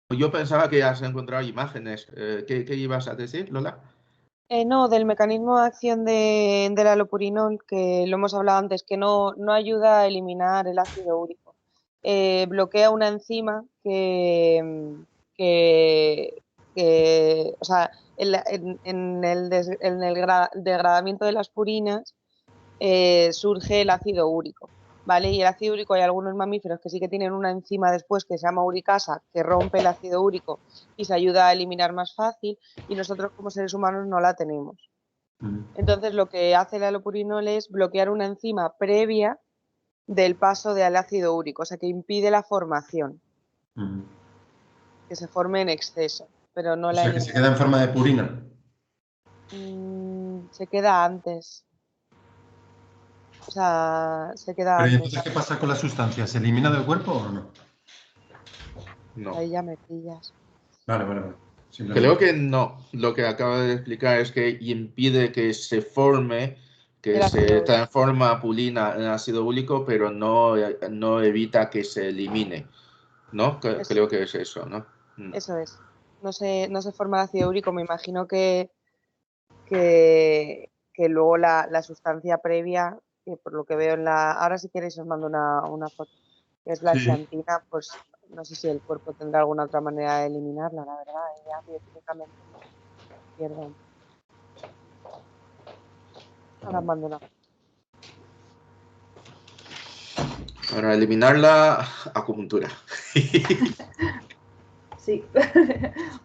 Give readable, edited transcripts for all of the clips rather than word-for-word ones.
Yo pensaba que has encontrado imágenes. ¿Qué ibas a decir, Lola? No, del mecanismo de acción del alopurinol, que lo hemos hablado antes, que no ayuda a eliminar el ácido úrico. Bloquea una enzima que, o sea, en el degradamiento de las purinas surge el ácido úrico, ¿vale? Y el ácido úrico, hay algunos mamíferos que sí que tienen una enzima después que se llama uricasa, que rompe el ácido úrico y se ayuda a eliminar más fácil, y nosotros como seres humanos no la tenemos. Entonces lo que hace el alopurinol es bloquear una enzima previa del paso del ácido úrico, o sea que impide la formación, que se forme en exceso, pero no O la sea, que se elimina. queda en forma de purina. Se queda antes, o sea, se queda Pero ¿y antes. entonces qué pasa con la sustancia? ¿Se elimina del cuerpo o no? No. Ahí ya me pillas. Vale, vale, vale. Creo Simplemente. que no. Lo que acaba de explicar es que impide que se forme, que El ácido se úrico. transforma purina en ácido úrico, pero no evita que se elimine. ¿No? Es- Creo que es eso, ¿no? Eso es. No se forma el ácido úrico. Me imagino que luego la sustancia previa, que por lo que veo ahora si queréis os mando una foto, que es la Sí. xantina, pues no sé si el cuerpo tendrá alguna otra manera de eliminarla, la verdad. Ya bioquímicamente pierdo. Ahora os mando una. Para eliminar la acupuntura. Sí,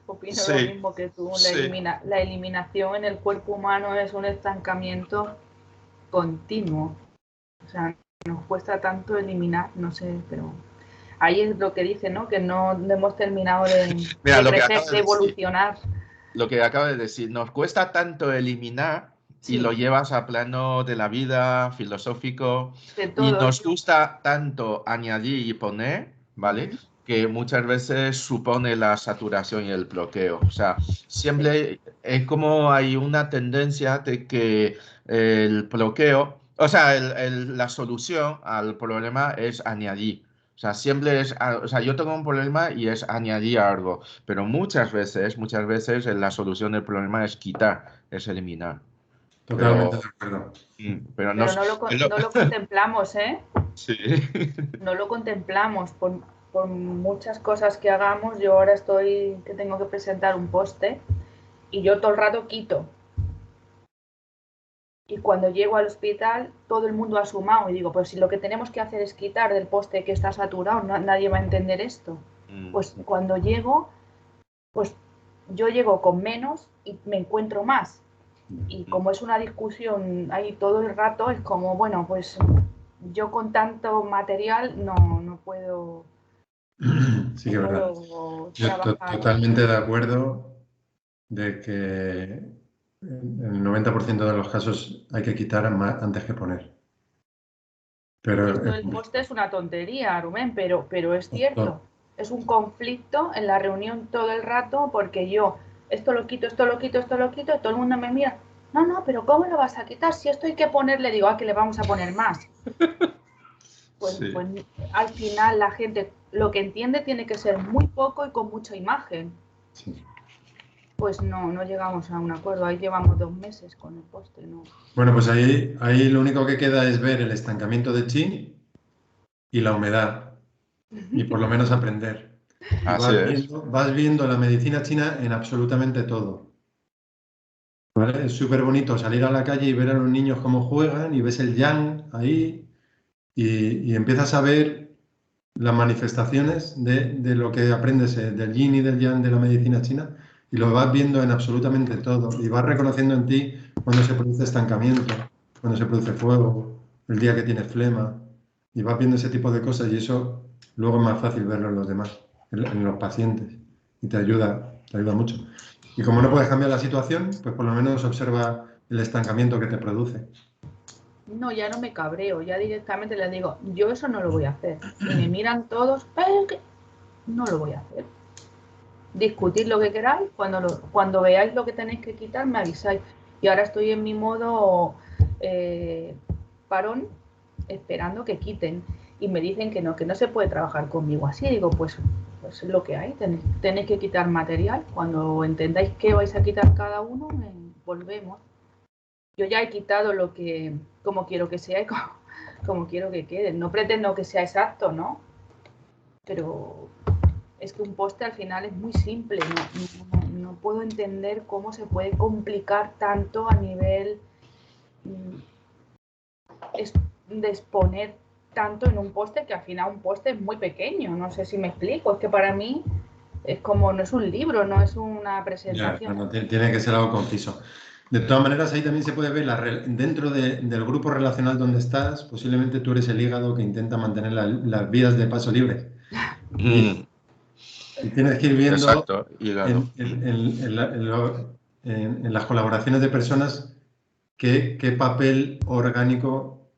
opino lo Sí, mismo que tú. sí. La eliminación en el cuerpo humano es un estancamiento continuo. O sea, nos cuesta tanto eliminar, no sé, pero ahí es lo que dice, ¿no? Que no hemos terminado Mira, de lo que crecer, acaba de de decir. evolucionar. Lo que acaba de decir, nos cuesta tanto eliminar y Sí, lo llevas a plano de la vida, filosófico, de y todo. nos gusta tanto añadir y poner, ¿vale? Ujú. Que muchas veces supone la saturación y el bloqueo. O sea, Sí. siempre es como hay una tendencia de que el bloqueo, o sea, la solución al problema es añadir. O sea, siempre es, o sea, yo tengo un problema y es añadir algo. Pero muchas veces la solución del problema es quitar, es eliminar. Totalmente Pero, de acuerdo. pero no, Pero no lo contemplamos, ¿eh? sí. No lo contemplamos por muchas cosas que hagamos. Yo ahora que tengo que presentar un poste y yo todo el rato quito. Y cuando llego al hospital, todo el mundo ha sumado y digo, pues si lo que tenemos que hacer es quitar del poste que está saturado, nadie va a entender esto. Pues cuando llego, pues yo llego con menos y me encuentro más. Y como es una discusión ahí todo el rato, es como, bueno, pues yo con tanto material no puedo, Sí no que es verdad. puedo Yo trabajar. totalmente de acuerdo de que en el 90% de los casos hay que quitar antes que poner. Pero Esto del poste es una tontería, Rubén, pero es cierto. no, Es un conflicto en la reunión todo el rato porque yo esto lo quito, esto lo quito, esto lo quito, y todo el mundo me mira. No, pero ¿cómo lo vas a quitar? Si esto hay que ponerle, digo, ¿a que le vamos a poner más? Sí. Pues al final la gente lo que entiende tiene que ser muy poco y con mucha imagen. sí. Pues no llegamos a un acuerdo. Ahí llevamos 2 meses con el poste, ¿no? Bueno, pues ahí lo único que queda es ver el estancamiento de chi y la humedad y por lo menos aprender. Y Así es. vas viendo la medicina china en absolutamente todo. ¿Vale? Es súper bonito salir a la calle y ver a los niños cómo juegan y ves el yang ahí y empiezas a ver las manifestaciones de lo que aprendes del yin y del yang de la medicina china y lo vas viendo en absolutamente todo y vas reconociendo en ti cuando se produce estancamiento, cuando se produce fuego, el día que tienes flema y vas viendo ese tipo de cosas y eso luego es más fácil verlo en los demás, en los pacientes y te ayuda mucho. Y como no puedes cambiar la situación, pues por lo menos observa el estancamiento que te produce. No, ya no me cabreo, ya directamente les digo, yo eso no lo voy a hacer. Y me miran todos, pero que no lo voy a hacer. Discutid lo que queráis, cuando veáis lo que tenéis que quitar, me avisáis. Y ahora estoy en mi modo parón, esperando que quiten. Y me dicen que no se puede trabajar conmigo así. Digo, pues pues es lo que hay, tenéis que quitar material. Cuando entendáis qué vais a quitar cada uno, volvemos. Yo ya he quitado lo que, como quiero que sea y como quiero que quede. No pretendo que sea exacto, ¿no? Pero es que un poste al final es muy simple. No puedo entender cómo se puede complicar tanto a nivel de exponer tanto en un poste, que al final un poste es muy pequeño. No sé si me explico. Es que para mí es como, no es un libro, no es una presentación. Ya, no, tiene que ser algo conciso. De todas maneras, ahí también se puede ver, dentro del grupo relacional donde estás, posiblemente tú eres el hígado que intenta mantener las vías de paso libres. Y tienes que ir viendo. Exacto, hígado. En las colaboraciones de personas qué papel orgánico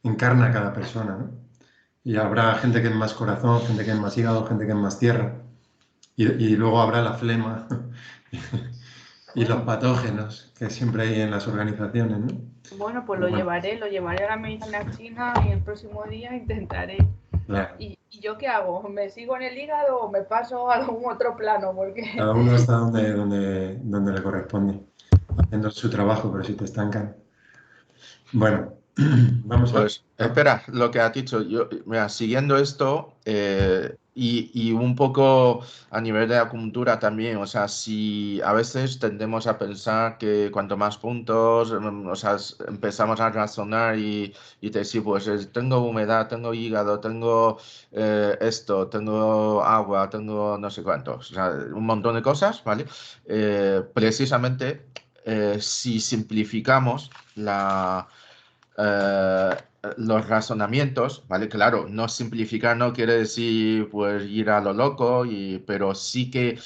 encarna cada persona, ¿no? Y habrá gente que es más corazón, gente que es más hígado, gente que es más tierra. Y luego habrá la flema y los patógenos que siempre hay en las organizaciones, ¿no? Bueno, pues lo llevaré a la medicina china y el próximo día intentaré. Claro. ¿Y yo qué hago? ¿Me sigo en el hígado o me paso a algún otro plano? Porque Cada uno está donde le corresponde, haciendo su trabajo, pero si te estancan. Bueno, vamos a... Pues espera, lo que has dicho, yo, mira, siguiendo esto y un poco a nivel de acupuntura también, o sea, si a veces tendemos a pensar que cuanto más puntos, o sea, empezamos a razonar y decir, pues tengo humedad, tengo hígado, tengo esto, tengo agua, tengo no sé cuántos, o sea, un montón de cosas, ¿vale? Precisamente, si simplificamos eh, los razonamientos, ¿vale? Claro, no simplificar no quiere decir pues ir a lo loco, pero sí que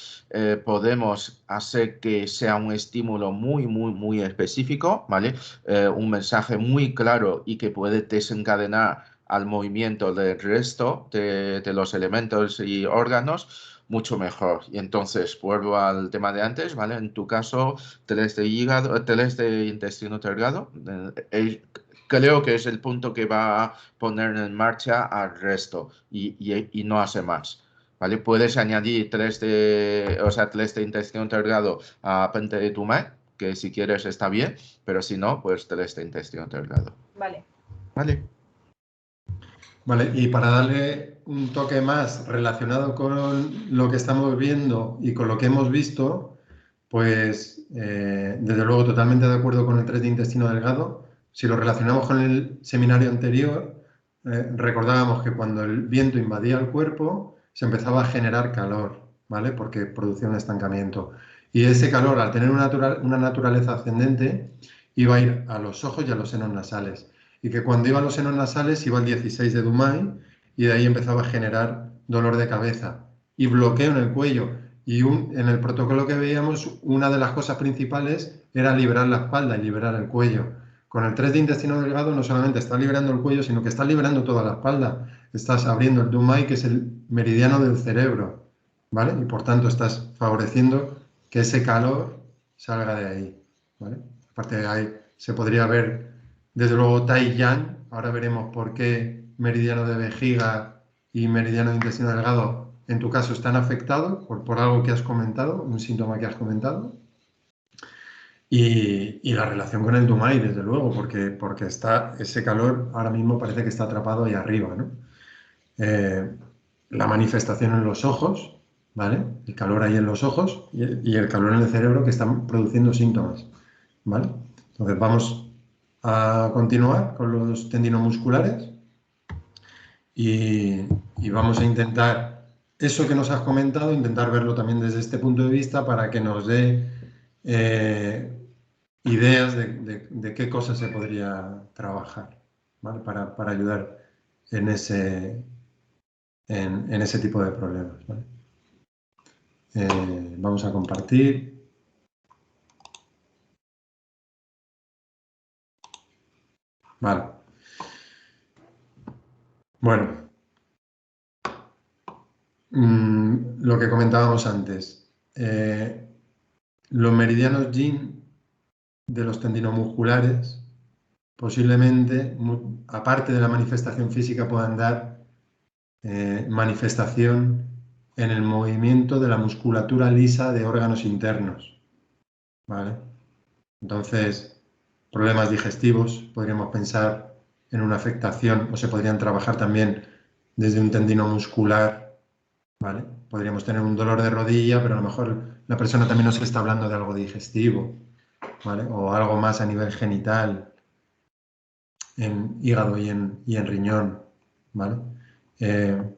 podemos hacer que sea un estímulo muy específico, ¿vale? Un mensaje muy claro y que puede desencadenar al movimiento del resto de los elementos y órganos mucho mejor. Y entonces vuelvo al tema de antes, ¿vale? En tu caso, teles de hígado, teles de intestino delgado, creo que es el punto que va a poner en marcha al resto y no hace más. ¿Vale? Puedes añadir teles de intestino delgado a Pente de Tumai, que si quieres está bien, pero si no, pues teles de intestino delgado. Vale. Vale. Vale, y para darle un toque más relacionado con lo que estamos viendo y con lo que hemos visto, pues desde luego totalmente de acuerdo con el test de intestino delgado. Si lo relacionamos con el seminario anterior, recordábamos que cuando el viento invadía el cuerpo se empezaba a generar calor, ¿vale? Porque producía un estancamiento. Y ese calor, al tener una naturaleza ascendente, iba a ir a los ojos y a los senos nasales. Y que cuando iba a los senos nasales iba al 16 de Dumai y de ahí empezaba a generar dolor de cabeza y bloqueo en el cuello. Y en el protocolo que veíamos, una de las cosas principales era liberar la espalda y liberar el cuello. Con el 3 de intestino delgado no solamente está liberando el cuello, sino que está liberando toda la espalda. Estás abriendo el Dumai, que es el meridiano del cerebro, ¿vale? Y por tanto estás favoreciendo que ese calor salga de ahí, ¿vale? Aparte de ahí se podría ver, desde luego, Tai Yang. Ahora veremos por qué meridiano de vejiga y meridiano de intestino delgado en tu caso están afectados por algo que has comentado, un síntoma que has comentado. Y la relación con el Dumai, desde luego, porque está ese calor ahora mismo parece que está atrapado ahí arriba, ¿no? La manifestación en los ojos, ¿vale? El calor ahí en los ojos y el calor en el cerebro que están produciendo síntomas, ¿vale? Entonces vamos a continuar con los tendinomusculares y vamos a intentar eso que nos has comentado, intentar verlo también desde este punto de vista para que nos dé ideas de qué cosas se podría trabajar, ¿vale? Para ayudar en ese tipo de problemas, ¿vale? Vamos a compartir. Vale. Bueno. Lo que comentábamos antes. Los meridianos yin de los tendinomusculares posiblemente, aparte de la manifestación física, puedan dar manifestación en el movimiento de la musculatura lisa de órganos internos, ¿vale? Entonces, problemas digestivos, podríamos pensar en una afectación, o se podrían trabajar también desde un tendino muscular, ¿vale? Podríamos tener un dolor de rodilla, pero a lo mejor la persona también nos está hablando de algo digestivo, ¿vale? O algo más a nivel genital, en hígado y en riñón, ¿vale? Me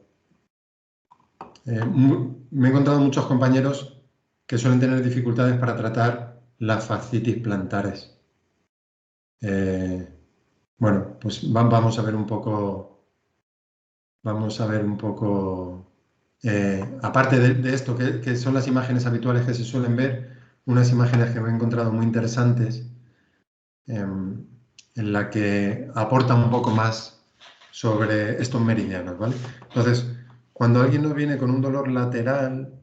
he encontrado muchos compañeros que suelen tener dificultades para tratar las fascitis plantares. Bueno, pues vamos a ver un poco, aparte de esto, que son las imágenes habituales que se suelen ver, unas imágenes que me he encontrado muy interesantes, en la que aportan un poco más sobre estos meridianos, ¿vale? Entonces, cuando alguien nos viene con un dolor lateral,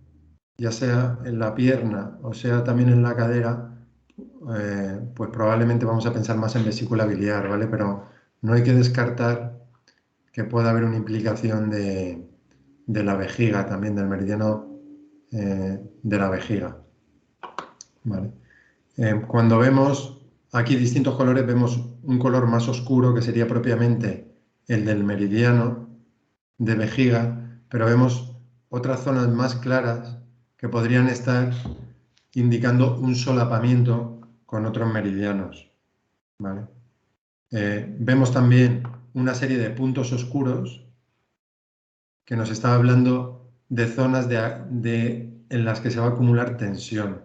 ya sea en la pierna o sea también en la cadera, pues probablemente vamos a pensar más en vesícula biliar, ¿vale? Pero no hay que descartar que pueda haber una implicación de la vejiga, también del meridiano de la vejiga, ¿vale? Cuando vemos aquí distintos colores, vemos un color más oscuro que sería propiamente el del meridiano de vejiga, pero vemos otras zonas más claras que podrían estar indicando un solapamiento con otros meridianos, ¿vale? Vemos también una serie de puntos oscuros que nos está hablando de zonas en las que se va a acumular tensión,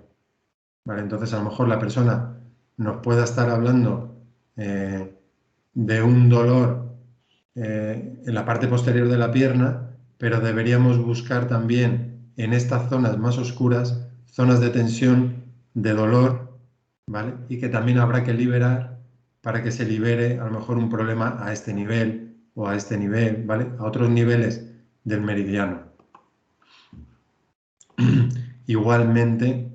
¿vale? Entonces, a lo mejor la persona nos pueda estar hablando de un dolor en la parte posterior de la pierna, pero deberíamos buscar también en estas zonas más oscuras zonas de tensión, de dolor, ¿vale? Y que también habrá que liberar para que se libere a lo mejor un problema a este nivel o a este nivel, ¿vale? A otros niveles del meridiano. Igualmente,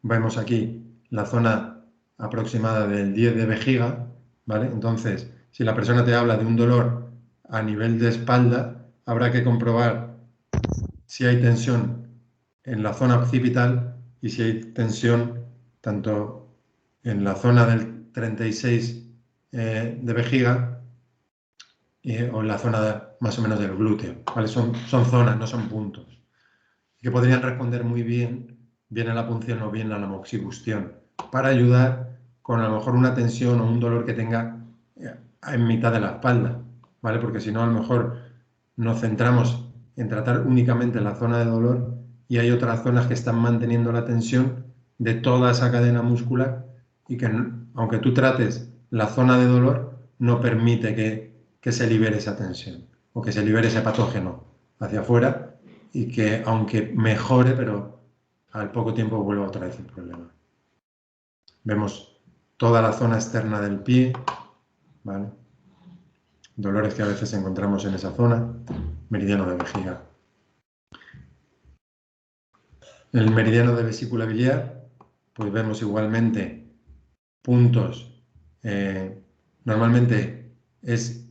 vemos aquí la zona aproximada del 10 de vejiga, ¿vale? Entonces, si la persona te habla de un dolor a nivel de espalda, habrá que comprobar si hay tensión en la zona occipital y si hay tensión tanto en la zona del 36 de vejiga o en la zona más o menos del glúteo, ¿vale? Son zonas, no son puntos, que podrían responder muy bien a la punción o bien a la moxibustión, para ayudar con a lo mejor una tensión o un dolor que tenga en mitad de la espalda, ¿vale? Porque si no, a lo mejor nos centramos en tratar únicamente la zona de dolor y hay otras zonas que están manteniendo la tensión de toda esa cadena muscular y que, aunque tú trates la zona de dolor, no permite que se libere esa tensión o que se libere ese patógeno hacia afuera y que, aunque mejore, pero al poco tiempo vuelva otra vez el problema. Vemos toda la zona externa del pie, ¿vale? Dolores que a veces encontramos en esa zona, meridiano de vejiga. En el meridiano de vesícula biliar, pues vemos igualmente puntos, normalmente es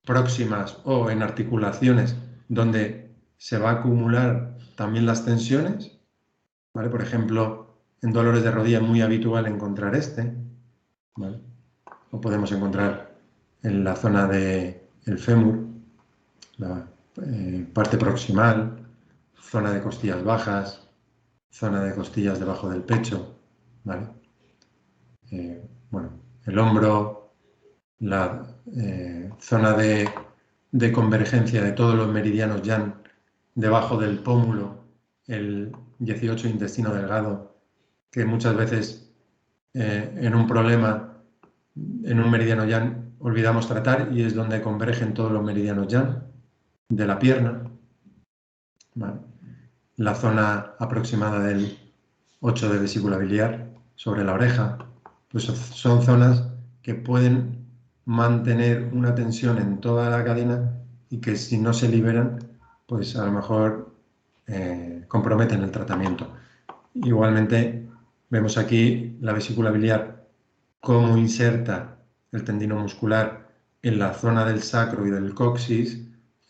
próximas o en articulaciones donde se va a acumular también las tensiones, ¿vale? Por ejemplo, en dolores de rodilla es muy habitual encontrar ¿vale? O podemos encontrar en la zona del fémur, la parte proximal, zona de costillas bajas, zona de costillas debajo del pecho, ¿vale? Bueno, el hombro, la zona de convergencia de todos los meridianos yang debajo del pómulo, el 18 intestino delgado, que muchas veces en un problema, en un meridiano yang, olvidamos tratar y es donde convergen todos los meridianos yang de la pierna, ¿vale? La zona aproximada del 8 de vesícula biliar sobre la oreja, pues son zonas que pueden mantener una tensión en toda la cadena y que si no se liberan, pues a lo mejor comprometen el tratamiento. Igualmente vemos aquí la vesícula biliar cómo inserta el tendino muscular en la zona del sacro y del coxis,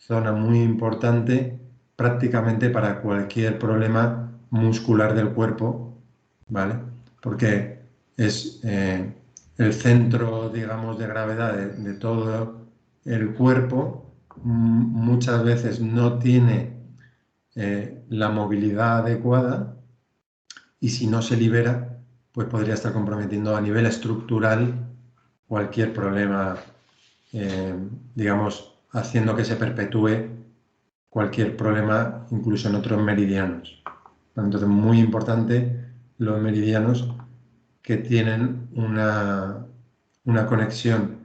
zona muy importante prácticamente para cualquier problema muscular del cuerpo, ¿vale? Porque es el centro, digamos, de gravedad de todo el cuerpo. Muchas veces no tiene la movilidad adecuada y si no se libera, pues podría estar comprometiendo a nivel estructural cualquier problema, digamos, haciendo que se perpetúe cualquier problema, incluso en otros meridianos. Entonces, muy importante los meridianos que tienen una conexión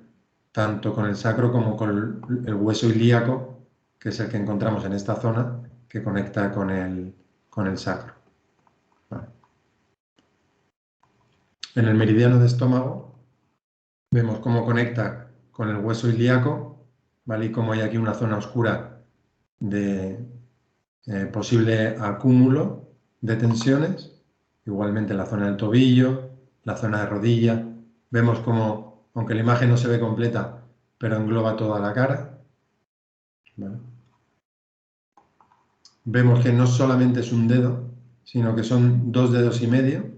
tanto con el sacro como con el hueso ilíaco, que es el que encontramos en esta zona, que conecta con el sacro. Vale. En el meridiano de estómago vemos cómo conecta con el hueso ilíaco, ¿vale? Y cómo hay aquí una zona oscura de posible acúmulo de tensiones, igualmente la zona del tobillo, la zona de rodilla. Vemos como, aunque la imagen no se ve completa, pero engloba toda la cara. ¿Vale? Vemos que no solamente es un dedo, sino que son 2 dedos y medio,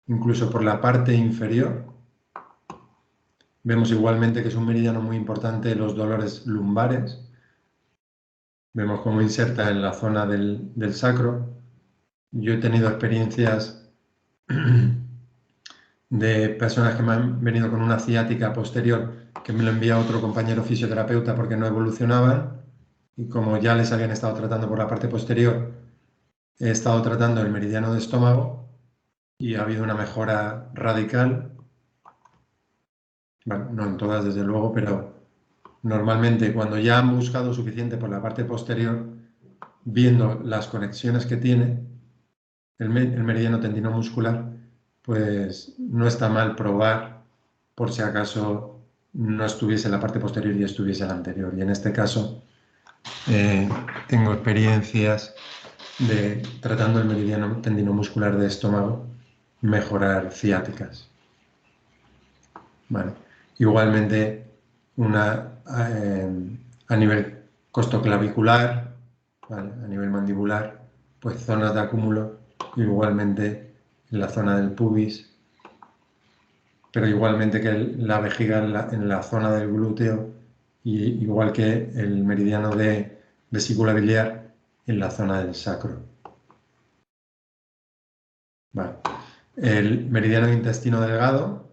incluso por la parte inferior. Vemos igualmente que es un meridiano muy importante los dolores lumbares. Vemos cómo inserta en la zona del sacro. Yo he tenido experiencias de personas que me han venido con una ciática posterior que me lo envía otro compañero fisioterapeuta porque no evolucionaban, y como ya les habían estado tratando por la parte posterior, he estado tratando el meridiano de estómago y ha habido una mejora radical. Bueno, no en todas desde luego, pero normalmente cuando ya han buscado suficiente por la parte posterior, viendo las conexiones que tiene el meridiano tendinomuscular, pues no está mal probar por si acaso no estuviese la parte posterior y estuviese la anterior. Y en este caso tengo experiencias de, tratando el meridiano tendinomuscular de estómago, mejorar ciáticas. Vale. Igualmente a nivel costoclavicular, ¿vale? A nivel mandibular, pues zonas de acúmulo, igualmente en la zona del pubis, pero igualmente que la vejiga en la zona del glúteo, y igual que el meridiano de vesícula biliar en la zona del sacro. Vale. El meridiano de intestino delgado,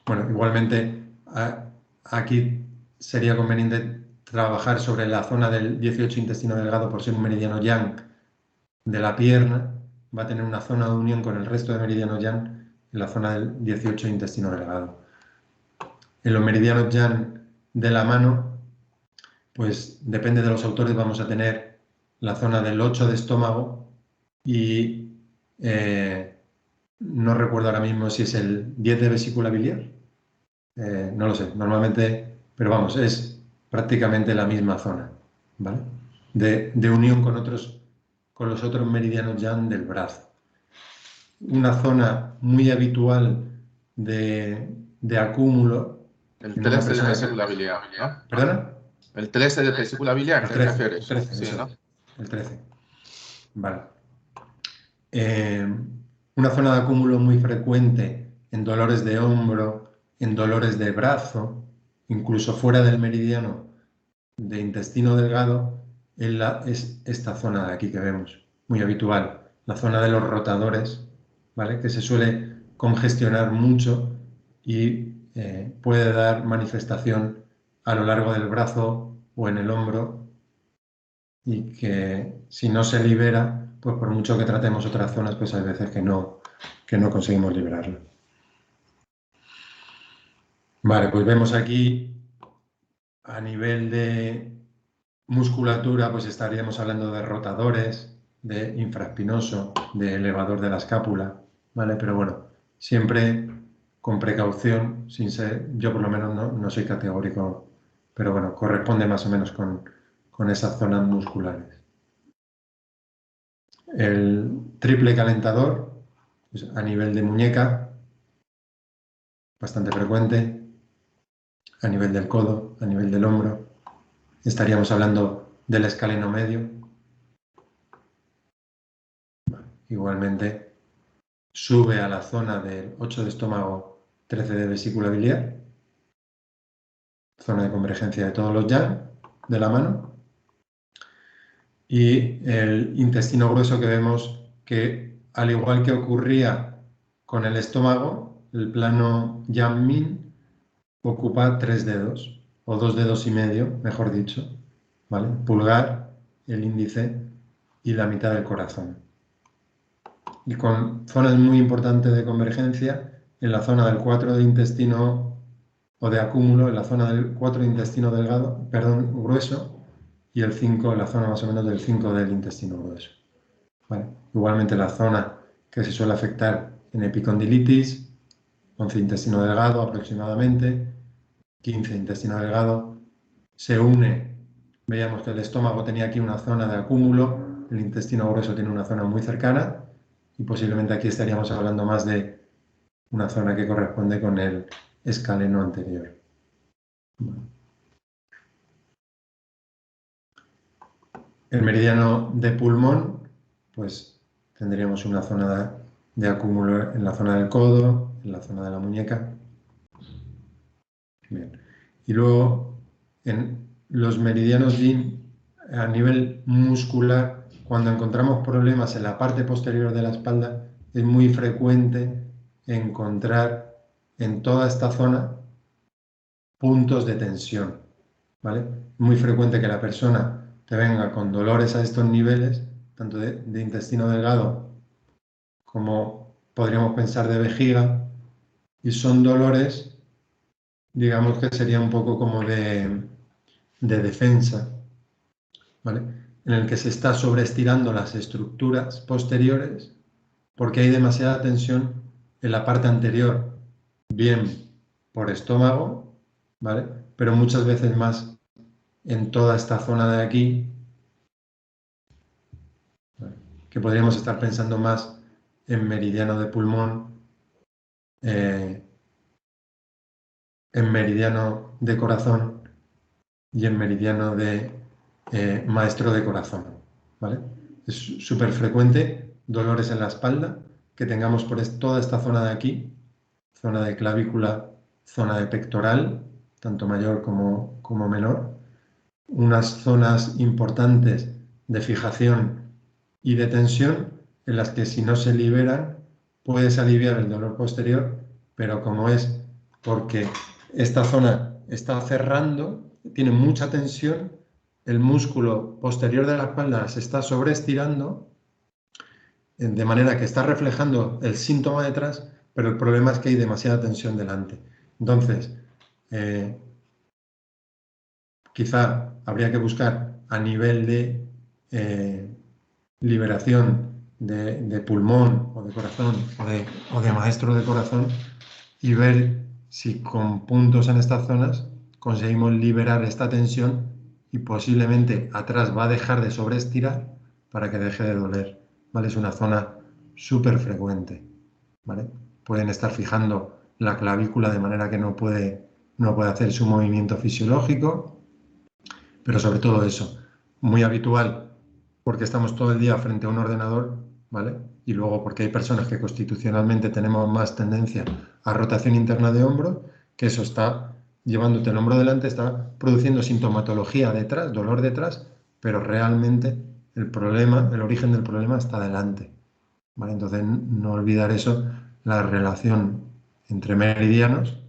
bueno, igualmente aquí sería conveniente trabajar sobre la zona del 18 intestino delgado por ser un meridiano yang de la pierna. Va a tener una zona de unión con el resto de meridianos yang en la zona del 18 intestino delgado. En los meridianos yang de la mano, pues depende de los autores, vamos a tener la zona del 8 de estómago y no recuerdo ahora mismo si es el 10 de vesícula biliar. No lo sé, normalmente, pero vamos, es prácticamente la misma zona, ¿vale? De unión con los otros meridianos yang del brazo. Una zona muy habitual de acúmulo. El 13 de vesícula biliar, ¿no? ¿Perdona? El 13 de vesícula biliar, El ¿te 13, refieres? el 13, Sí, eso ¿no? es, el 13. Vale. Una zona de acúmulo muy frecuente en dolores de hombro, en dolores de brazo, incluso fuera del meridiano de intestino delgado, es esta zona de aquí que vemos, muy habitual, la zona de los rotadores, ¿vale? Que se suele congestionar mucho y puede dar manifestación a lo largo del brazo o en el hombro, y que si no se libera, pues por mucho que tratemos otras zonas, pues hay veces que no conseguimos liberarlo. Vale, pues vemos aquí a nivel de musculatura, pues estaríamos hablando de rotadores, de infraespinoso, de elevador de la escápula, ¿vale? Pero bueno, siempre con precaución, sin ser, yo por lo menos no soy categórico, pero bueno, corresponde más o menos con esas zonas musculares. El triple calentador, pues a nivel de muñeca, bastante frecuente. a nivel del codo, a nivel del hombro. Estaríamos hablando del escaleno medio. Igualmente, sube a la zona del 8 de estómago, 13 de vesícula biliar, zona de convergencia de todos los yang de la mano. Y el intestino grueso, que vemos que, al igual que ocurría con el estómago, el plano Yang-Min ocupa 3 dedos, o 2 dedos y medio, mejor dicho, ¿vale? Pulgar, el índice y la mitad del corazón. Y con zonas muy importantes de convergencia en la zona del 4 de intestino o de acúmulo, en la zona del 4 de intestino delgado, perdón, grueso, y el 5 en la zona más o menos del 5 del intestino grueso. ¿Vale? Igualmente la zona que se suele afectar en epicondilitis, 11 intestino delgado aproximadamente, 15 intestino delgado, se une, veíamos que el estómago tenía aquí una zona de acúmulo, el intestino grueso tiene una zona muy cercana, y posiblemente aquí estaríamos hablando más de una zona que corresponde con el escaleno anterior. Bueno. El meridiano de pulmón, pues tendríamos una zona de acúmulo en la zona del codo, en la zona de la muñeca. Bien. Y luego, en los meridianos yin, a nivel muscular, cuando encontramos problemas en la parte posterior de la espalda, es muy frecuente encontrar en toda esta zona puntos de tensión, ¿vale? Muy frecuente que la persona te venga con dolores a estos niveles, tanto de intestino delgado como podríamos pensar de vejiga, y son dolores, digamos que sería un poco como de defensa, ¿vale? En el que se está sobreestirando las estructuras posteriores porque hay demasiada tensión en la parte anterior, bien por estómago, ¿vale? Pero muchas veces más en toda esta zona de aquí, ¿vale? Que podríamos estar pensando más en meridiano de pulmón, en meridiano de corazón y en meridiano de maestro de corazón, ¿vale? Es súper frecuente dolores en la espalda, que tengamos por toda esta zona de aquí, zona de clavícula, zona de pectoral, tanto mayor como menor, unas zonas importantes de fijación y de tensión en las que si no se liberan puedes aliviar el dolor posterior, pero como es porque esta zona está cerrando, tiene mucha tensión, el músculo posterior de la espalda se está sobreestirando, de manera que está reflejando el síntoma detrás, pero el problema es que hay demasiada tensión delante. Entonces, quizá habría que buscar a nivel de liberación de pulmón o de corazón o de maestro de corazón y ver si con puntos en estas zonas conseguimos liberar esta tensión y posiblemente atrás va a dejar de sobreestirar para que deje de doler, ¿vale? Es una zona súper frecuente, ¿vale? Pueden estar fijando la clavícula de manera que no puede hacer su movimiento fisiológico, pero sobre todo eso, muy habitual porque estamos todo el día frente a un ordenador, ¿vale? Y luego porque hay personas que constitucionalmente tenemos más tendencia a rotación interna de hombro, que eso está llevándote el hombro delante, está produciendo sintomatología detrás, dolor detrás, pero realmente el problema, el origen del problema está delante, ¿vale? Entonces no olvidar eso, la relación entre meridianos.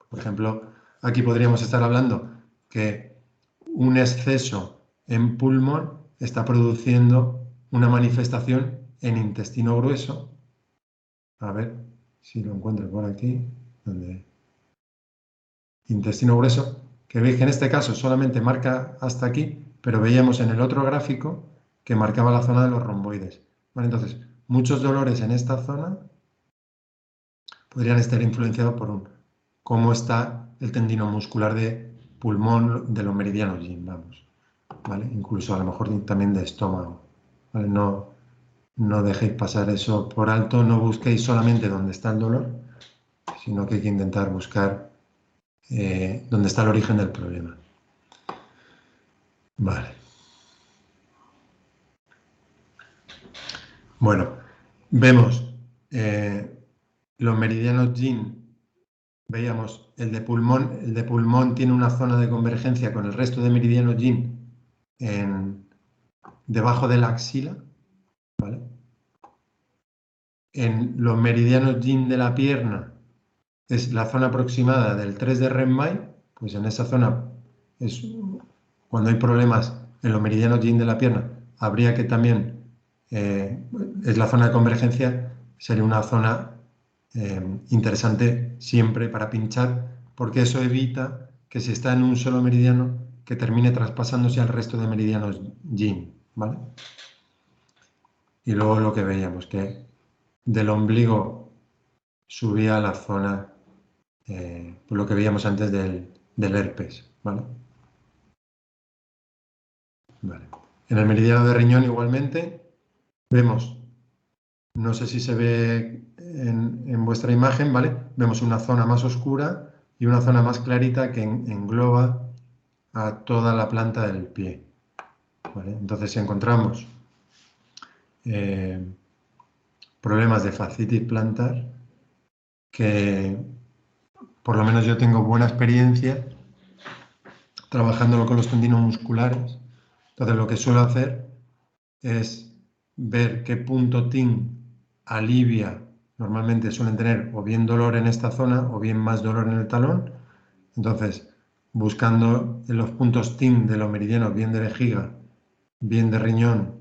Por ejemplo, aquí podríamos estar hablando que un exceso en pulmón está produciendo una manifestación en intestino grueso. A ver si lo encuentro por aquí. ¿Dónde? Intestino grueso, que veis que en este caso solamente marca hasta aquí, pero veíamos en el otro gráfico que marcaba la zona de los romboides. Vale, entonces, muchos dolores en esta zona podrían estar influenciados por cómo está el tendino muscular de pulmón de los meridianos yin, vamos. ¿Vale? Incluso a lo mejor también de estómago, ¿vale? No dejéis pasar eso por alto, no busquéis solamente dónde está el dolor, sino que hay que intentar buscar donde está el origen del problema. Vale. Bueno, vemos los meridianos Yin. Veíamos el de pulmón tiene una zona de convergencia con el resto de meridianos Yin debajo de la axila, ¿vale? En los meridianos Yin de la pierna es la zona aproximada del 3 de Renmai, pues en esa zona es cuando hay problemas en los meridianos Yin de la pierna, habría que también, es la zona de convergencia, sería una zona interesante siempre para pinchar, porque eso evita que si está en un solo meridiano, que termine traspasándose al resto de meridianos Yin, ¿vale? Y luego lo que veíamos, que del ombligo subía a la zona, pues lo que veíamos antes del herpes, ¿vale? Vale. En el meridiano de riñón igualmente vemos, no sé si se ve en vuestra imagen, ¿vale? Vemos una zona más oscura y una zona más clarita que engloba a toda la planta del pie, ¿vale? Entonces si encontramos problemas de fascitis plantar, que por lo menos yo tengo buena experiencia trabajándolo con los tendinos musculares. Entonces lo que suelo hacer es ver qué punto TIN alivia. Normalmente suelen tener o bien dolor en esta zona o bien más dolor en el talón. Entonces, buscando en los puntos TIN de los meridianos, bien de vejiga, bien de riñón,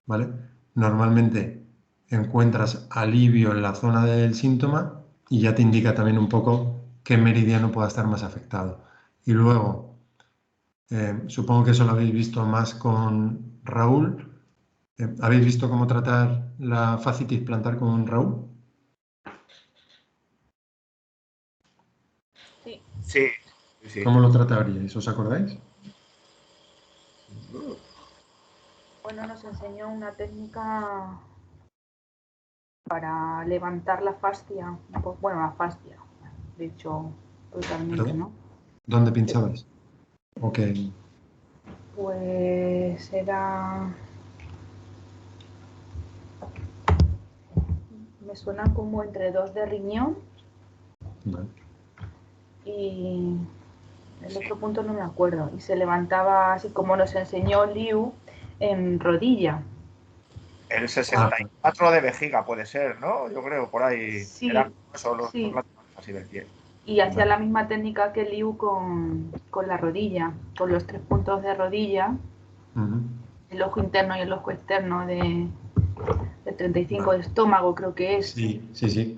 ¿vale? Normalmente encuentras alivio en la zona del síntoma y ya te indica también un poco qué meridiano pueda estar más afectado. Y luego, supongo que eso lo habéis visto más con Raúl. ¿Habéis visto cómo tratar la fascitis plantar con Raúl? Sí. Sí, sí. ¿Cómo lo trataríais? ¿Os acordáis? Bueno, nos enseñó una técnica para levantar la fascia, bueno, la fascia, de hecho, totalmente, ¿Perdón? ¿no? ¿Dónde pinchabais? Ok. Pues era... Me suena como entre 2 de riñón. Vale. Y el otro punto no me acuerdo. Y se levantaba así como nos enseñó Liu en rodilla. El 64 de vejiga puede ser, ¿no? Yo creo, por ahí. Sí, eran solo sí. así del pie. Y hacía la misma técnica que Liu con la rodilla, con los 3 puntos de rodilla, el ojo interno y el ojo externo de 35 de estómago, creo que es. Sí, sí, sí.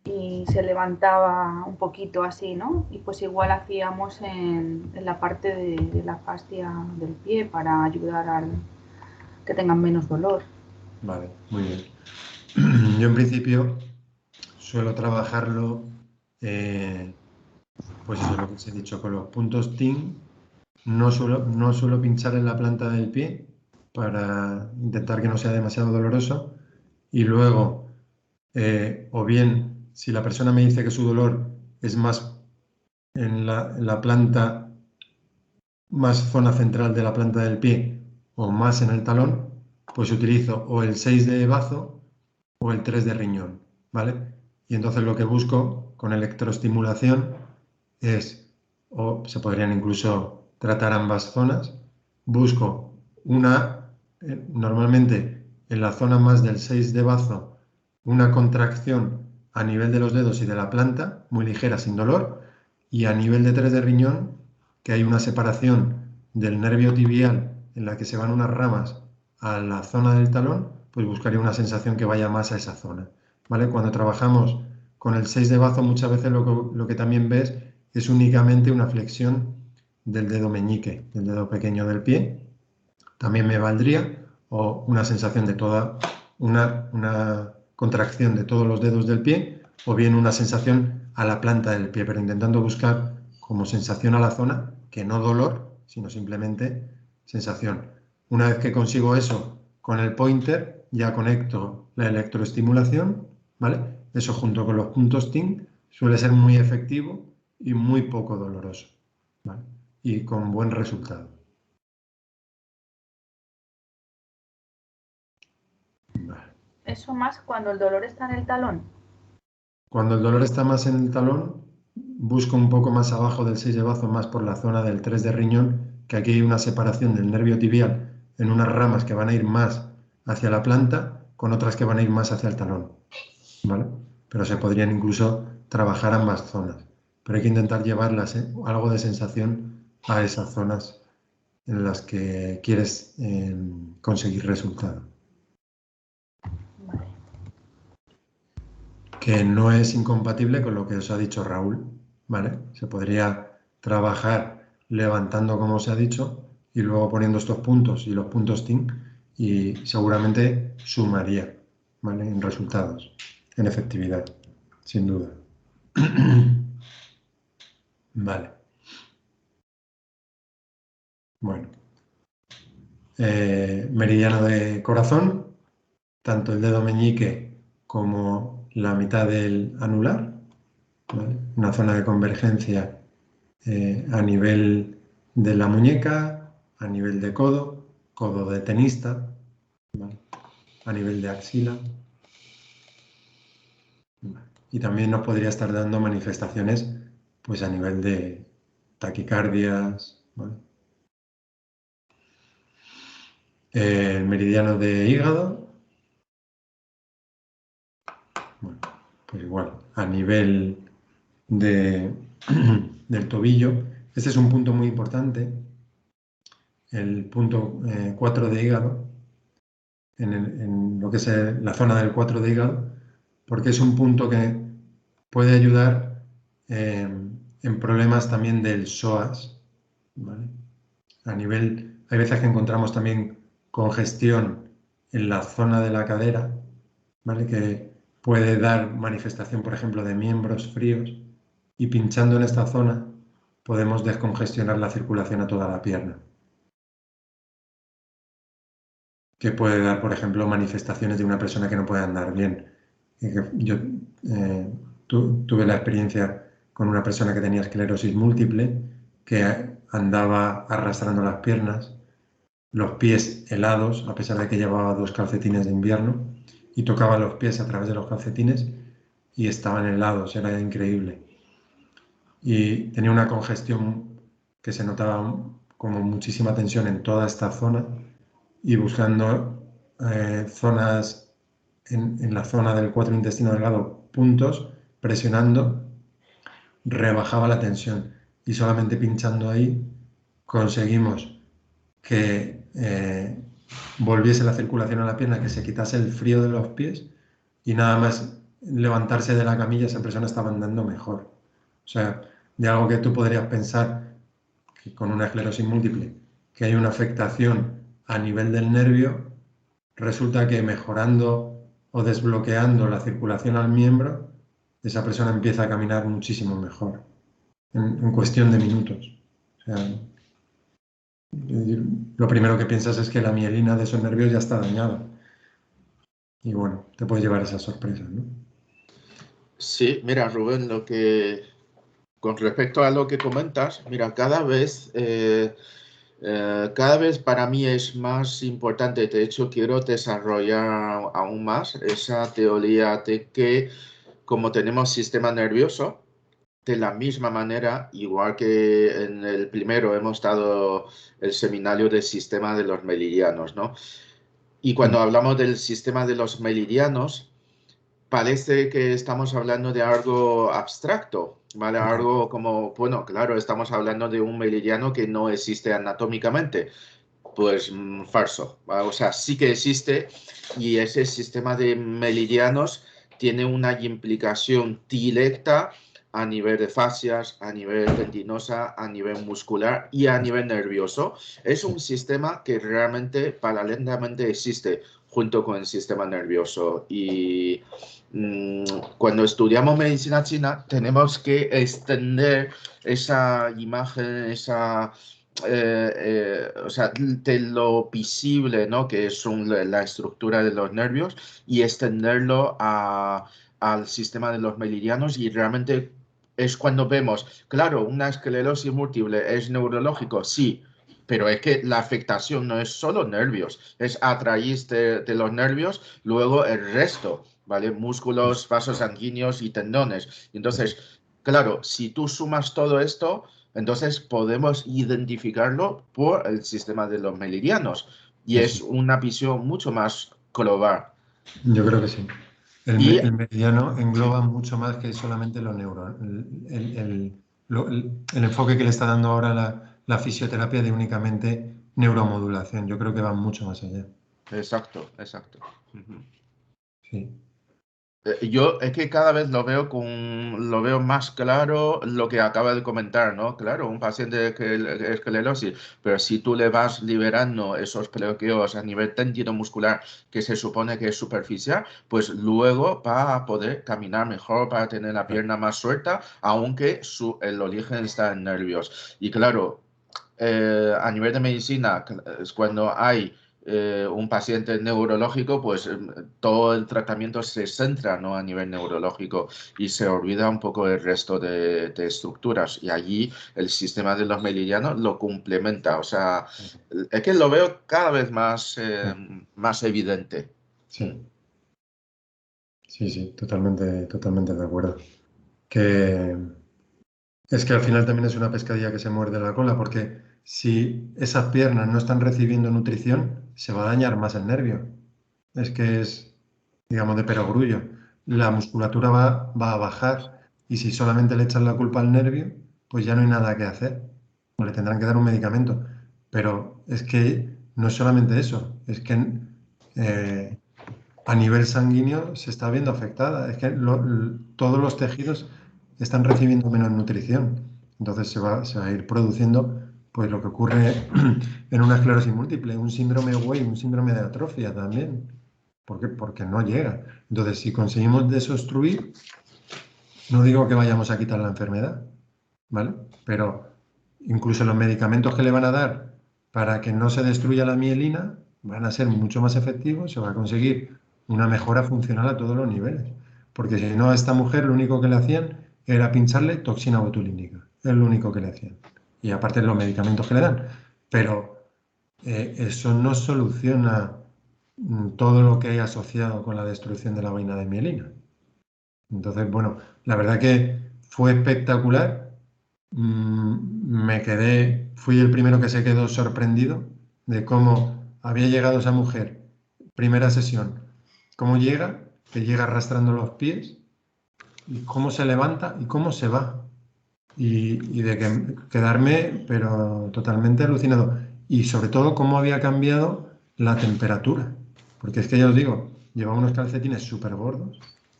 Y se levantaba un poquito así, ¿no? Y pues igual hacíamos en la parte de la fascia del pie para ayudar a que tengan menos dolor. Vale, muy bien. Yo en principio suelo trabajarlo, pues eso es lo que os he dicho, con los puntos TIN. No suelo pinchar en la planta del pie para intentar que no sea demasiado doloroso. Y luego, o bien, si la persona me dice que su dolor es más en la planta, más zona central de la planta del pie o más en el talón, pues utilizo o el 6 de bazo o el 3 de riñón, ¿vale? Y entonces lo que busco con electroestimulación es, o se podrían incluso tratar ambas zonas, busco una, normalmente en la zona más del 6 de bazo, una contracción a nivel de los dedos y de la planta, muy ligera, sin dolor, y a nivel de 3 de riñón, que hay una separación del nervio tibial en la que se van unas ramas a la zona del talón, pues buscaría una sensación que vaya más a esa zona, ¿vale? Cuando trabajamos con el 6 de bazo, muchas veces lo que también ves es únicamente una flexión del dedo meñique, del dedo pequeño del pie. También me valdría, o una sensación de toda, una contracción de todos los dedos del pie, o bien una sensación a la planta del pie, pero intentando buscar como sensación a la zona, que no dolor, sino simplemente sensación. Una vez que consigo eso con el pointer, ya conecto la electroestimulación, ¿vale? Eso junto con los puntos TIN suele ser muy efectivo y muy poco doloroso, ¿vale? Y con buen resultado. Vale. Eso más cuando el dolor está en el talón. Cuando el dolor está más en el talón, busco un poco más abajo del 6 de bazo, más por la zona del 3 de riñón, que aquí hay una separación del nervio tibial en unas ramas que van a ir más hacia la planta, con otras que van a ir más hacia el talón, ¿vale? Pero se podrían incluso trabajar ambas zonas, pero hay que intentar llevarlas, algo de sensación a esas zonas en las que quieres conseguir resultado. Vale. Que no es incompatible con lo que os ha dicho Raúl, ¿vale? Se podría trabajar levantando como os ha dicho y luego poniendo estos puntos y los puntos TIN y seguramente sumaría, ¿vale? En resultados, en efectividad, sin duda. Vale. Bueno. Meridiano de corazón, tanto el dedo meñique como la mitad del anular, ¿vale? Una zona de convergencia a nivel de la muñeca, a nivel de codo, codo de tenista, ¿vale? A nivel de axila. ¿Vale? Y también nos podría estar dando manifestaciones pues a nivel de taquicardias, ¿vale? El meridiano de hígado, bueno, pues igual, a nivel del tobillo. Este es un punto muy importante, el punto 4 de hígado, en lo que es la zona del 4 de hígado, porque es un punto que puede ayudar en problemas también del psoas, ¿vale? A nivel, hay veces que encontramos también congestión en la zona de la cadera, ¿vale? Que puede dar manifestación, por ejemplo, de miembros fríos, y pinchando en esta zona podemos descongestionar la circulación a toda la pierna, que puede dar, por ejemplo, manifestaciones de una persona que no puede andar bien. Yo tuve la experiencia con una persona que tenía esclerosis múltiple, que andaba arrastrando las piernas, los pies helados, a pesar de que llevaba 2 calcetines de invierno, y tocaba los pies a través de los calcetines y estaban helados, era increíble. Y tenía una congestión que se notaba como muchísima tensión en toda esta zona, y buscando zonas en la zona del 4 intestino delgado, puntos, presionando, rebajaba la tensión, y solamente pinchando ahí conseguimos que volviese la circulación a la pierna, que se quitase el frío de los pies, y nada más levantarse de la camilla esa persona estaba andando mejor. O sea, de algo que tú podrías pensar que con una esclerosis múltiple, que hay una afectación a nivel del nervio, resulta que mejorando o desbloqueando la circulación al miembro, esa persona empieza a caminar muchísimo mejor, en cuestión de minutos. O sea, lo primero que piensas es que la mielina de esos nervios ya está dañada. Y bueno, te puedes llevar esas sorpresas, ¿no? Sí, mira, Rubén, con respecto a lo que comentas, mira, cada vez para mí es más importante. De hecho, quiero desarrollar aún más esa teoría de que como tenemos sistema nervioso, de la misma manera, igual que en el primero hemos dado el seminario del sistema de los meridianos, ¿no? Y cuando hablamos del sistema de los meridianos, parece que estamos hablando de algo abstracto, ¿vale? Algo como, bueno, claro, estamos hablando de un meridiano que no existe anatómicamente. Pues falso, ¿vale? O sea, sí que existe, y ese sistema de meridianos tiene una implicación directa a nivel de fascias, a nivel tendinosa, a nivel muscular y a nivel nervioso. Es un sistema que realmente paralelamente existe junto con el sistema nervioso, y cuando estudiamos medicina china tenemos que extender esa imagen, o sea, de lo visible, ¿no? Que es la estructura de los nervios, y extenderlo al sistema de los meridianos, y realmente es cuando vemos, claro, una esclerosis múltiple es neurológico, sí, pero es que la afectación no es solo nervios, es a raíz de los nervios, luego el resto, ¿vale? Músculos, vasos sanguíneos y tendones. Entonces, claro, si tú sumas todo esto, entonces podemos identificarlo por el sistema de los meridianos y es Eso. una visión mucho más global. Yo creo que sí. Y El meridiano engloba mucho más que solamente lo neuro. El enfoque que le está dando ahora la fisioterapia de únicamente neuromodulación. Yo creo que va mucho más allá. exacto, exacto. Ujú. Sí. Yo es que cada vez lo veo más claro lo que acaba de comentar, ¿no? Claro, un paciente que esclerosis, pero si tú le vas liberando esos bloqueos a nivel muscular que se supone que es superficial, pues luego va a poder caminar mejor, para tener la pierna más suelta, aunque el origen está en nervios. Y claro, a nivel de medicina, es cuando hay un paciente neurológico, pues todo el tratamiento se centra, ¿no?, a nivel neurológico y se olvida un poco el resto de estructuras. Y allí el sistema de los meridianos lo complementa. O sea, es que lo veo cada vez más evidente. Sí, sí, sí, totalmente, totalmente de acuerdo. Que es que al final también es una pescadilla que se muerde la cola, porque si esas piernas no están recibiendo nutrición, se va a dañar más el nervio. Es que es, digamos, de perogrullo. La musculatura va a bajar y si solamente le echan la culpa al nervio, pues ya no hay nada que hacer. O le tendrán que dar un medicamento. Pero es que no es solamente eso, es que a nivel sanguíneo se está viendo afectada. Es que todos los tejidos están recibiendo menos nutrición. Entonces se va a ir produciendo pues lo que ocurre en una esclerosis múltiple, un síndrome Wei, un síndrome de atrofia también. ¿Por qué? Porque no llega. Entonces, si conseguimos desobstruir, no digo que vayamos a quitar la enfermedad, ¿vale? Pero incluso los medicamentos que le van a dar para que no se destruya la mielina van a ser mucho más efectivos, se va a conseguir una mejora funcional a todos los niveles. Porque si no, a esta mujer lo único que le hacían era pincharle toxina botulínica. Es lo único que le hacían. Y aparte los medicamentos que le dan. Pero eso no soluciona todo lo que hay asociado con la destrucción de la vaina de mielina. Entonces, bueno, la verdad que fue espectacular. Fui el primero que se quedó sorprendido de cómo había llegado esa mujer, primera sesión, cómo llega, que llega arrastrando los pies, y cómo se levanta y cómo se va. Y de quedarme, pero totalmente alucinado. Y sobre todo cómo había cambiado la temperatura. Porque es que ya os digo, llevaba unos calcetines súper gordos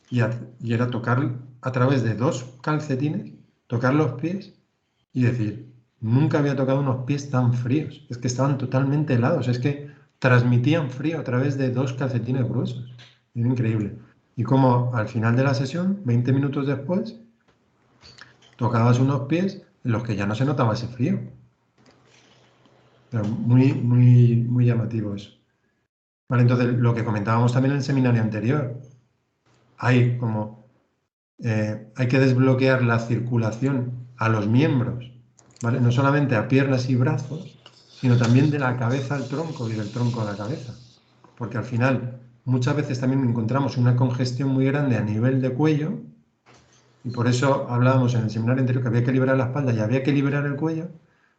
y era tocar a través de dos calcetines, tocar los pies y decir, nunca había tocado unos pies tan fríos. Es que estaban totalmente helados. Es que transmitían frío a través de dos calcetines gruesos. Era increíble. Y como al final de la sesión, 20 minutos después, tocabas unos pies en los que ya no se notaba ese frío. Pero muy, muy, muy llamativo eso. Vale, entonces, lo que comentábamos también en el seminario anterior, hay que desbloquear la circulación a los miembros, ¿vale? No solamente a piernas y brazos, sino también de la cabeza al tronco y del tronco a la cabeza. Porque al final, muchas veces también encontramos una congestión muy grande a nivel de cuello, y por eso hablábamos en el seminario anterior que había que liberar la espalda y había que liberar el cuello,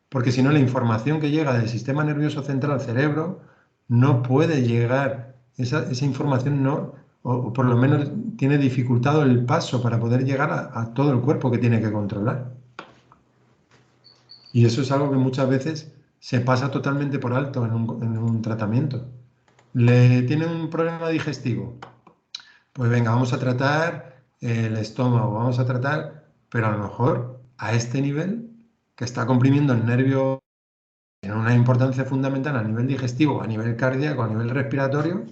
porque si no la información que llega del sistema nervioso central al cerebro no puede llegar, esa información no, o por lo menos tiene dificultado el paso para poder llegar a todo el cuerpo que tiene que controlar. Y eso es algo que muchas veces se pasa totalmente por alto en un tratamiento. ¿Le tiene un problema digestivo? Pues venga, vamos a tratar el estómago, vamos a tratar, pero a lo mejor a este nivel, que está comprimiendo el nervio, tiene una importancia fundamental a nivel digestivo, a nivel cardíaco, a nivel respiratorio,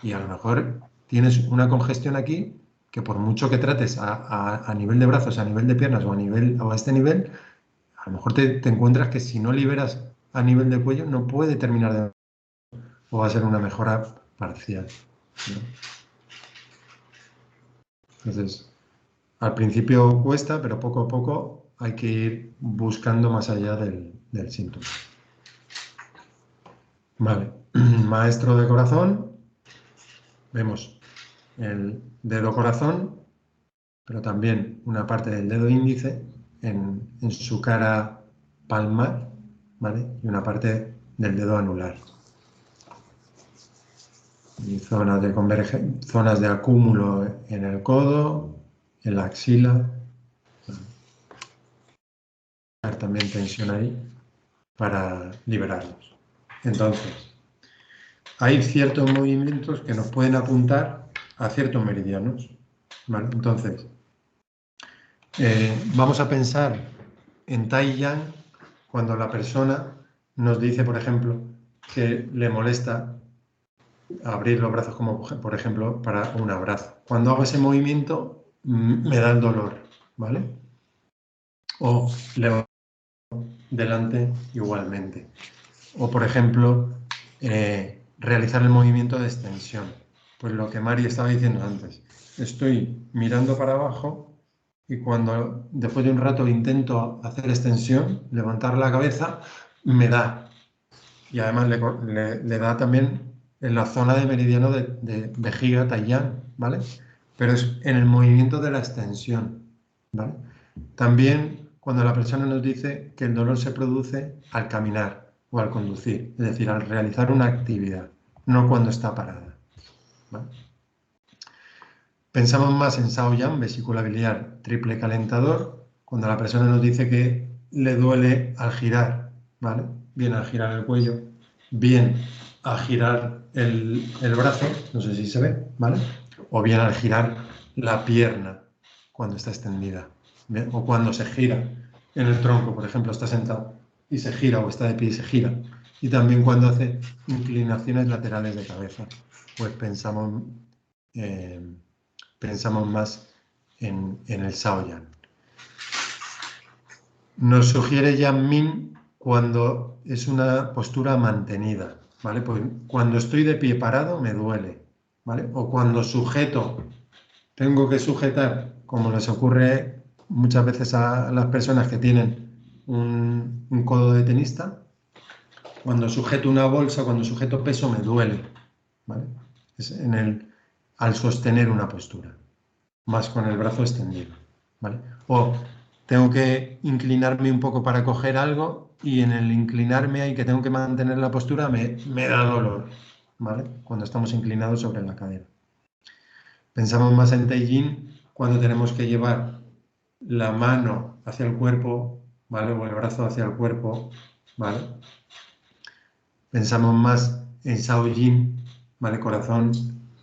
y a lo mejor tienes una congestión aquí que por mucho que trates a nivel de brazos, a nivel de piernas o a este nivel, a lo mejor te encuentras que si no liberas a nivel de cuello no puede terminar de... o va a ser una mejora parcial, ¿no? Entonces, Al principio cuesta, pero poco a poco hay que ir buscando más allá del síntoma. Vale, maestro de corazón, vemos el dedo corazón, pero también una parte del dedo índice en su cara palmar, ¿vale? Y una parte del dedo anular. Y zonas de acúmulo en el codo, en la axila. También tensión ahí para liberarlos. Entonces, hay ciertos movimientos que nos pueden apuntar a ciertos meridianos, ¿vale? Entonces, vamos a pensar en Tai Yang cuando la persona nos dice, por ejemplo, que le molesta abrir los brazos como, por ejemplo, para un abrazo. Cuando hago ese movimiento, me da el dolor, ¿vale? O le delante igualmente. O, por ejemplo, realizar el movimiento de extensión. Pues lo que Mari estaba diciendo antes. Estoy mirando para abajo y cuando después de un rato intento hacer extensión, levantar la cabeza, me da. Y además le da también en la zona de meridiano de vejiga, Tai Yang, ¿vale? Pero es en el movimiento de la extensión, ¿vale? También cuando la persona nos dice que el dolor se produce al caminar o al conducir, es decir, al realizar una actividad, no cuando está parada, ¿vale? Pensamos más en Shaoyan, vesícula biliar triple calentador, cuando la persona nos dice que le duele al girar, ¿vale? Bien al girar el cuello, bien al girar el brazo, no sé si se ve, ¿vale? O bien al girar la pierna cuando está extendida, ¿bien? O cuando se gira en el tronco, por ejemplo, está sentado y se gira, o está de pie y se gira. Y también cuando hace inclinaciones laterales de cabeza, pues pensamos más en el Shaoyan. Nos sugiere Yang Min cuando es una postura mantenida, ¿vale? Pues cuando estoy de pie parado me duele, ¿vale? O cuando sujeto, tengo que sujetar, como les ocurre muchas veces a las personas que tienen un codo de tenista, cuando sujeto una bolsa, cuando sujeto peso me duele, ¿vale? Es al sostener una postura, más con el brazo extendido, ¿vale? O tengo que inclinarme un poco para coger algo y en el inclinarme ahí que tengo que mantener la postura me da dolor, ¿vale? Cuando estamos inclinados sobre la cadera. Pensamos más en Tai Chi cuando tenemos que llevar la mano hacia el cuerpo, ¿vale? O el brazo hacia el cuerpo, ¿vale? Pensamos más en Shaoyin, ¿vale? Corazón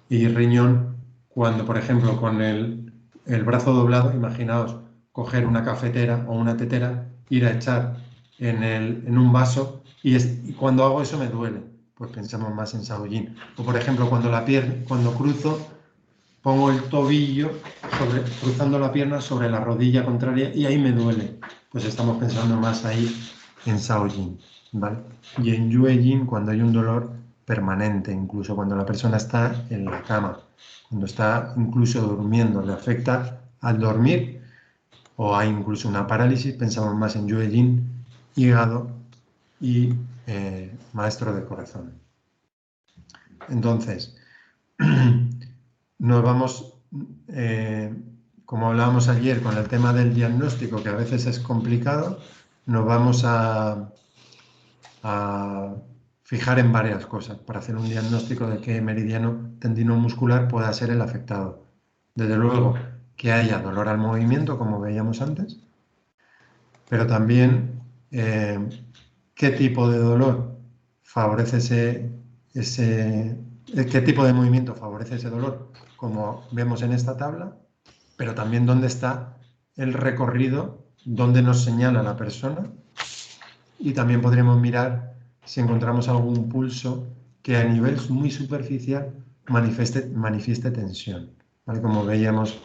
y riñón, cuando, por ejemplo, con el brazo doblado, imaginaos coger una cafetera o una tetera, ir a echar en un vaso y cuando hago eso me duele, pues pensamos más en Shaoyin. O, por ejemplo, cuando cruzo, pongo el tobillo cruzando la pierna sobre la rodilla contraria y ahí me duele, pues estamos pensando más ahí en Shaoyin, ¿vale? Y en Yue Jin cuando hay un dolor permanente, incluso cuando la persona está en la cama, cuando está incluso durmiendo, le afecta al dormir o hay incluso una parálisis, pensamos más en Yue Jin, hígado y maestro de corazón. Entonces, nos vamos, como hablábamos ayer con el tema del diagnóstico, que a veces es complicado, nos vamos a fijar en varias cosas para hacer un diagnóstico de qué meridiano tendinomuscular pueda ser el afectado. Desde luego, que haya dolor al movimiento, como veíamos antes, pero también qué tipo de dolor favorece qué tipo de movimiento favorece ese dolor, como vemos en esta tabla, pero también dónde está el recorrido, dónde nos señala la persona, y también podremos mirar si encontramos algún pulso que a nivel muy superficial manifieste tensión, ¿vale? Como veíamos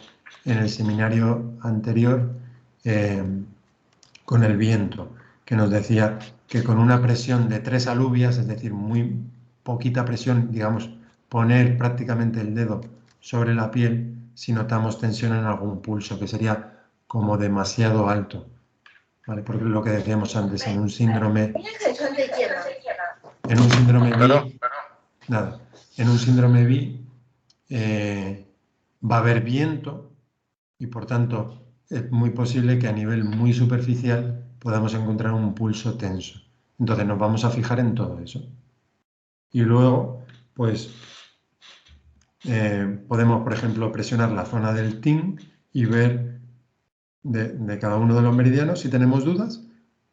en el seminario anterior con el viento, que nos decía que con una presión de 3 alubias, es decir, muy poquita presión, digamos, poner prácticamente el dedo sobre la piel, si notamos tensión en algún pulso, que sería como demasiado alto, ¿vale? Porque lo que decíamos antes, en un síndrome BI va a haber viento y por tanto es muy posible que a nivel muy superficial podamos encontrar un pulso tenso. Entonces nos vamos a fijar en todo eso. Y luego, pues, podemos, por ejemplo, presionar la zona del TIN y ver de cada uno de los meridianos si tenemos dudas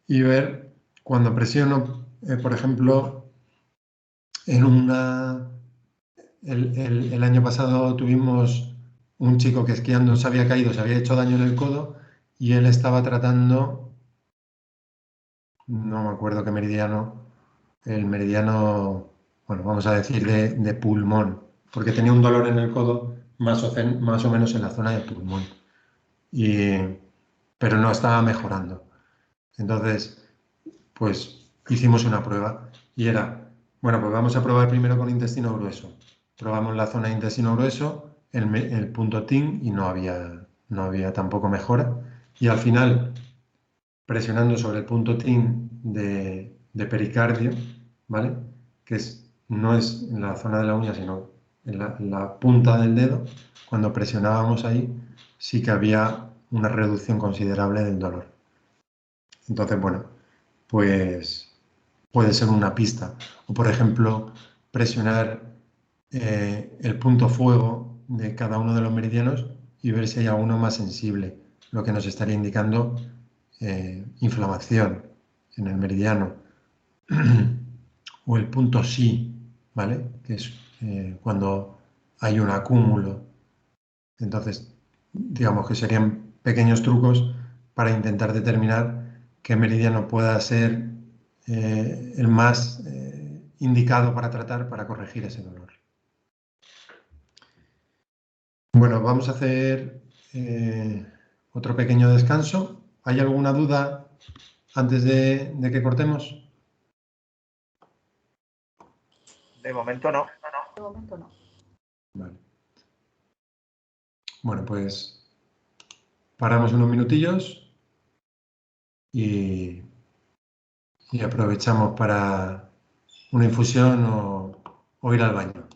y ver cuando presiono, por ejemplo, el año pasado tuvimos un chico que esquiando se había caído, se había hecho daño en el codo y él estaba tratando, no me acuerdo qué meridiano, el meridiano, bueno, vamos a decir de pulmón, porque tenía un dolor en el codo más o menos en la zona de pulmón, pero no estaba mejorando. Entonces, pues hicimos una prueba y era, bueno, pues vamos a probar primero con intestino grueso. Probamos la zona de intestino grueso, el punto TIN y no había tampoco mejora. Y al final, presionando sobre el punto TIN de pericardio, ¿vale? Que no es en la zona de la uña, sino en la punta del dedo, cuando presionábamos ahí, sí que había una reducción considerable del dolor. Entonces, bueno, pues puede ser una pista. O, por ejemplo, presionar el punto fuego de cada uno de los meridianos y ver si hay alguno más sensible, lo que nos estaría indicando inflamación en el meridiano. O el punto sí, ¿vale? Que es cuando hay un acúmulo. Entonces, digamos que serían pequeños trucos para intentar determinar qué meridiano pueda ser el más indicado para tratar, para corregir ese dolor. Bueno, vamos a hacer otro pequeño descanso. ¿Hay alguna duda antes de que cortemos? De momento no. De momento no. Vale. Bueno, pues paramos unos minutillos y aprovechamos para una infusión o ir al baño.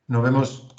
Nos vemos